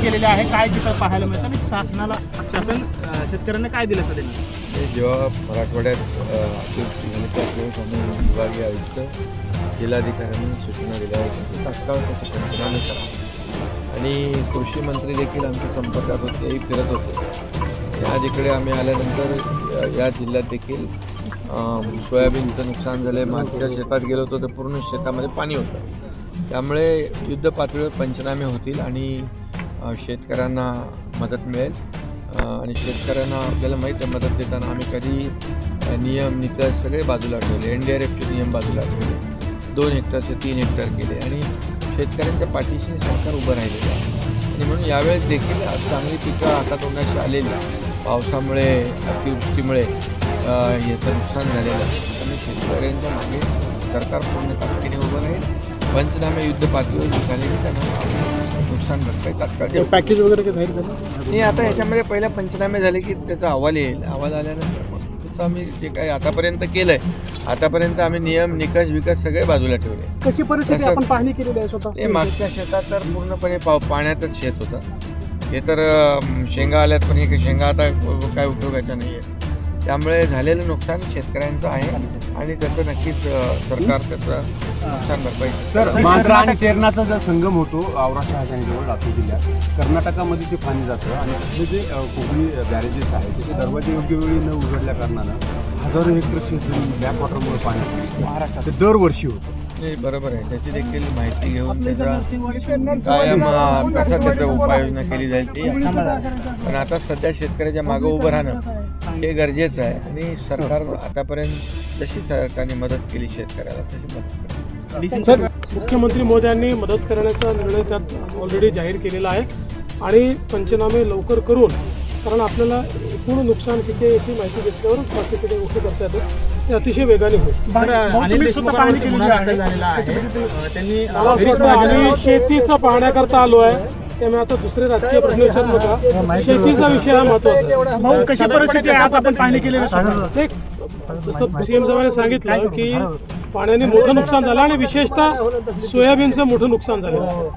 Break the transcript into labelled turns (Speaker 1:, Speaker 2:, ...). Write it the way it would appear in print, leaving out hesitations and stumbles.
Speaker 1: केलेले आहे काय चित्र पाहायला मिळतं आणि शासन शेतकऱ्यांना काय दिलं सध्या?
Speaker 2: जेव्हा मराठवाड्यात विभागीय आयुक्त जिल्हाधिकाऱ्यांनी सूचना दिल्या होत्या तात्काळ त्याचे पंचनामे करा आणि कृषी मंत्री देखील आमच्या संपर्कात होते, फिरत होते. आज इकडे आम्ही आल्यानंतर या जिल्ह्यात देखील सोयाबीनचं नुकसान झालं. मागच्या शेतात गेलो होतो तर पूर्ण शेतामध्ये पाणी होतं. त्यामुळे युद्ध पातळीवर पंचनामे होतील आणि शेतकऱ्यांना मदत मिळेल. आणि शेतकऱ्यांना आपल्याला माहीत आहे मदत देताना आम्ही कधी नियम निकष सगळे बाजूला ठेवले. NDRFचे नियम बाजूला ठेवले, 2 हेक्टरचे 3 हेक्टर केले आणि शेतकऱ्यांच्या पाठीशी सरकार उभं राहिलेलं आहे. आणि म्हणून यावेळेस देखील चांगली पिकं हातातोंडाशी आलेली पावसामुळे अतिवृष्टीमुळे याचं नुकसान झालेलं आहे. त्यामुळे शेतकऱ्यांच्या मागे सरकार पूर्ण ताकदीने उभं राहील. पंचनामे युद्ध पातळीवर निघालेले त्यांना नुकसान भरपाई तात्काळ
Speaker 1: पॅकेज वगैरे काही
Speaker 2: नाही. आता याच्यामध्ये पहिला पंचनामे झाले की त्याचा अहवाल येईल. अहवाल आल्यानंतर मग आम्ही जे काही आतापर्यंत केलंय, आतापर्यंत आम्ही नियम निकष विकस सगळे बाजूला ठेवले.
Speaker 1: कशी परिस्थिती आपण पाहणी केलेली आहे स्वतः?
Speaker 2: ते मागच्या शेतात तर पूर्णपणे पाण्यातच शेत होतं. हे तर शेंगा आल्यात, पण हे शेंगा आता काय उपयोगाच्या नाही आहे. त्यामुळे झालेलं नुकसान शेतकऱ्यांचं आहे आणि त्याचं नक्कीच सरकार त्याचं नुकसान भरपाई.
Speaker 3: सर, मांजरा आणि तेरणाचा जो संगम होतो औरा शहाजहानजवळ लातूर जिल्ह्यात, कर्नाटकामध्ये ते पाणी जातं आणि तिथले जे कोकणी बॅरेजेस आहेत त्याचे दरवाजे योग्य वेळी न उघडल्या कारणानं हजारो हेक्टर शेत बॅकवॉटरमुळे पाणी महाराष्ट्रात दरवर्षी होतं.
Speaker 2: नाही, बरोबर आहे. त्याची देखील माहिती घेऊन त्याचा कसा त्याचा उपाययोजना केली जाईल ते. पण आता सध्या शेतकऱ्याच्या मागं उभं राहणं हे गरजेचं आहे आणि सरकार आतापर्यंत जशी सरकारने मदत केली शेतकऱ्याला तशी मदत करेल.
Speaker 1: सर, मुख्यमंत्री मोदयांनी मदत करण्याचा निर्णय त्यात ऑलरेडी जाहीर केलेला आहे आणि पंचनामे लवकर करून, कारण आपल्याला एकूण नुकसान किती याची माहिती घेतल्यावरच बाकीचे काही गोष्टी करता येतात, ते अतिशय वेगाने होईल. आम्ही शेतीचं पाहण्याकरता आलो आहे, त्यामुळे आता दुसरे राजकीय प्रश्न विचारू नका. शेतीचा विषय हा महत्वाचा. कशी परिस्थिती आहे आज आपण पाहणी केलेली? जसं CM साहेबांनी सांगितलं की पाण्याने मोठं नुकसान झालं आणि विशेषतः सोयाबीनचं मोठं नुकसान झालं.